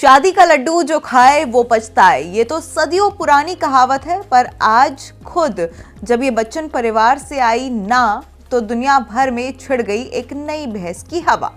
शादी का लड्डू जो खाए वो पछताए, ये तो सदियों पुरानी कहावत है। पर आज खुद जब ये बच्चन परिवार से आई ना, तो दुनिया भर में छिड़ गई एक नई बहस की हवा।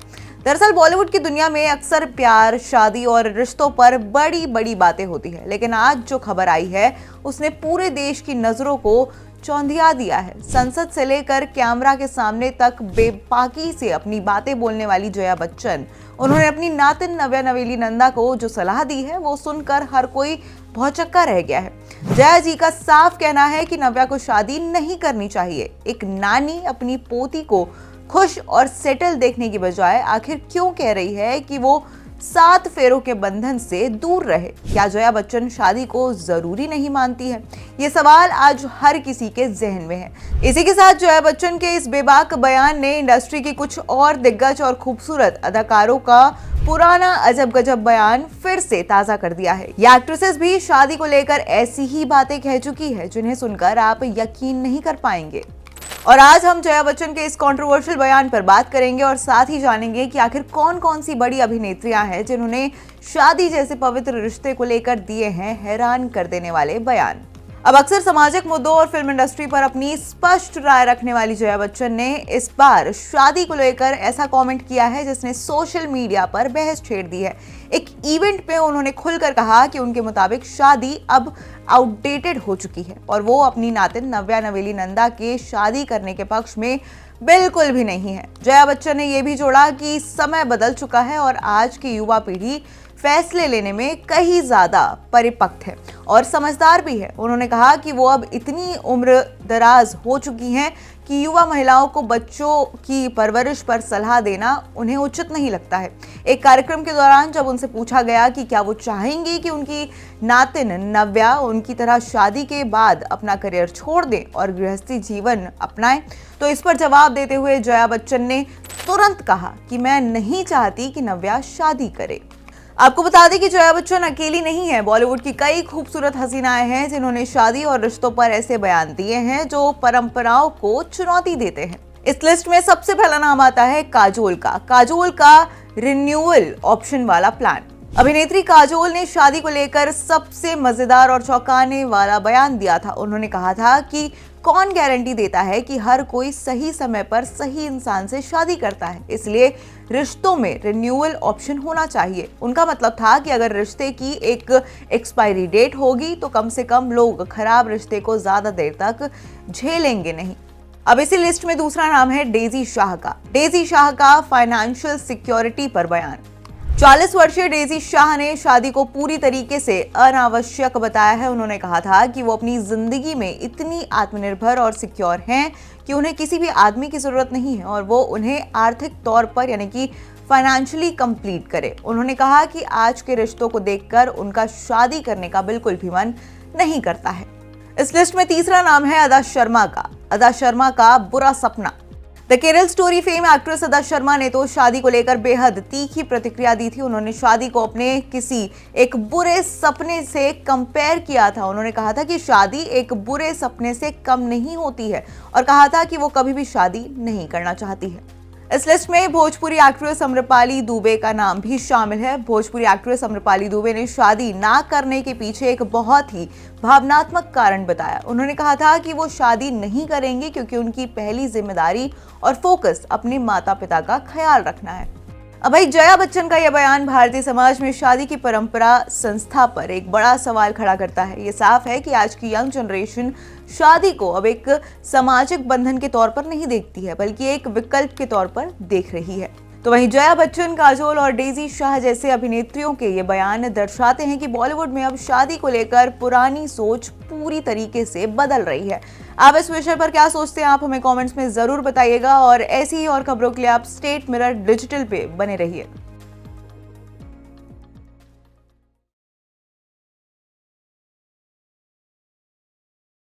दरअसल बॉलीवुड की दुनिया में अक्सर प्यार, शादी और रिश्तों पर बड़ी बड़ी बातें होती है, लेकिन आज जो खबर आई है उसने पूरे देश की नजरों को चौंधिया दिया है। संसद से लेकर कैमरा के सामने तक बेबाकी से अपनी बातें बोलने वाली जया बच्चन, उन्होंने अपनी नातिन नव्या नवेली नंदा को जो सलाह दी है वो सुनकर हर कोई भौचक्का रह गया है। जया जी का साफ कहना है कि नव्या को शादी नहीं करनी चाहिए। एक नानी अपनी पोती को खुश और सेटल देखने की बजाय आखिर क्यों कह रही है कि वो 7 फेरों के बंधन से दूर रहे? क्या जया बच्चन शादी को जरूरी नहीं मानती है? ये सवाल आज हर किसी के जहन में है। इसी के साथ जया बच्चन के इस बेबाक बयान ने इंडस्ट्री की कुछ और दिग्गज और खूबसूरत अदाकारों का पुराना अजब गजब बयान फिर से ताजा कर दिया है। ये एक्ट्रेसेस भी शादी को लेकर ऐसी ही बातें कह चुकी है जिन्हें सुनकर आप यकीन नहीं कर पाएंगे। और आज हम जया बच्चन के इस कंट्रोवर्शियल बयान पर बात करेंगे और साथ ही जानेंगे कि आखिर कौन कौन सी बड़ी अभिनेत्रियां हैं जिन्होंने शादी जैसे पवित्र रिश्ते को लेकर दिए हैं हैरान कर देने वाले बयान। अब अक्सर सामाजिक मुद्दों और फिल्म इंडस्ट्री पर अपनी स्पष्ट राय रखने वाली जया बच्चन ने इस बार शादी को लेकर ऐसा कमेंट किया है जिसने सोशल मीडिया पर बहस छेड़ दी है। एक इवेंट पे उन्होंने खुलकर कहा कि उनके मुताबिक शादी अब आउटडेटेड हो चुकी है और वो अपनी नातिन नव्या नवेली नंदा के शादी करने के पक्ष में बिल्कुल भी नहीं है। जया बच्चन ने यह भी जोड़ा कि समय बदल चुका है और आज की युवा पीढ़ी फैसले लेने में कहीं ज्यादा परिपक्व है और समझदार भी है। उन्होंने कहा कि वो अब इतनी उम्र दराज हो चुकी हैं कि युवा महिलाओं को बच्चों की परवरिश पर सलाह देना उन्हें उचित नहीं लगता है। एक कार्यक्रम के दौरान जब उनसे पूछा गया कि क्या वो चाहेंगी कि उनकी नातिन नव्या उनकी तरह शादी के बाद अपना करियर छोड़ दें और गृहस्थी जीवन अपनाएं, तो इस पर जवाब देते हुए जया बच्चन ने तुरंत कहा कि मैं नहीं चाहती कि नव्या शादी करे। आपको बता दें कि जया बच्चन अकेली नहीं है। बॉलीवुड की कई खूबसूरत हसीनाएं हैं जिन्होंने शादी और रिश्तों पर ऐसे बयान दिए हैं जो परंपराओं को चुनौती देते हैं। इस लिस्ट में सबसे पहला नाम आता है काजोल का रिन्यूअल ऑप्शन वाला प्लान। अभिनेत्री काजोल ने शादी को लेकर सबसे मजेदार और चौंकाने वाला बयान दिया था। उन्होंने कहा था कि कौन गारंटी देता है कि हर कोई सही समय पर सही इंसान से शादी करता है, इसलिए रिश्तों में रिन्यूअल ऑप्शन होना चाहिए। उनका मतलब था कि अगर रिश्ते की एक एक्सपायरी डेट होगी तो कम से कम लोग खराब रिश्ते को ज्यादा देर तक झेलेंगे नहीं। अब इसी लिस्ट में दूसरा नाम है डेजी शाह का फाइनेंशियल सिक्योरिटी पर बयान। 40 वर्षीय डेजी शाह ने शादी को पूरी तरीके से अनावश्यक बताया है। उन्होंने कहा था कि वो अपनी जिंदगी में इतनी आत्मनिर्भर और सिक्योर हैं कि उन्हें किसी भी आदमी की जरूरत नहीं है और वो उन्हें आर्थिक तौर पर यानी कि फाइनेंशियली कंप्लीट करे। उन्होंने कहा कि आज के रिश्तों को देखकर उनका शादी करने का बिल्कुल भी मन नहीं करता है। इस लिस्ट में तीसरा नाम है अदा शर्मा का बुरा सपना। The Kerala story fame actress अदा शर्मा ने तो शादी को लेकर बेहद तीखी प्रतिक्रिया दी थी। उन्होंने शादी को अपने किसी एक बुरे सपने से कंपेयर किया था। उन्होंने कहा था कि शादी एक बुरे सपने से कम नहीं होती है और कहा था कि वो कभी भी शादी नहीं करना चाहती है। इस लिस्ट में भोजपुरी एक्ट्रेस अम्रपाली दुबे का नाम भी शामिल है। भोजपुरी एक्ट्रेस अम्रपाली दुबे ने शादी ना करने के पीछे एक बहुत ही भावनात्मक कारण बताया। उन्होंने कहा था कि वो शादी नहीं करेंगे क्योंकि उनकी पहली जिम्मेदारी और फोकस अपने माता पिता का ख्याल रखना है। अब भाई जया बच्चन का यह बयान भारतीय समाज में शादी की परंपरा संस्था पर एक बड़ा सवाल खड़ा करता है। ये साफ है कि आज की यंग जनरेशन शादी को अब एक सामाजिक बंधन के तौर पर नहीं देखती है बल्कि एक विकल्प के तौर पर देख रही है। तो वहीं जया बच्चन, काजोल और डेजी शाह जैसे अभिनेत्रियों के ये बयान दर्शाते हैं कि बॉलीवुड में अब शादी को लेकर पुरानी सोच पूरी तरीके से बदल रही है। आप इस विषय पर क्या सोचते हैं? आप हमें कमेंट्स में जरूर बताइएगा और ऐसी ही और खबरों के लिए आप स्टेट मिरर डिजिटल पे बने रहिए।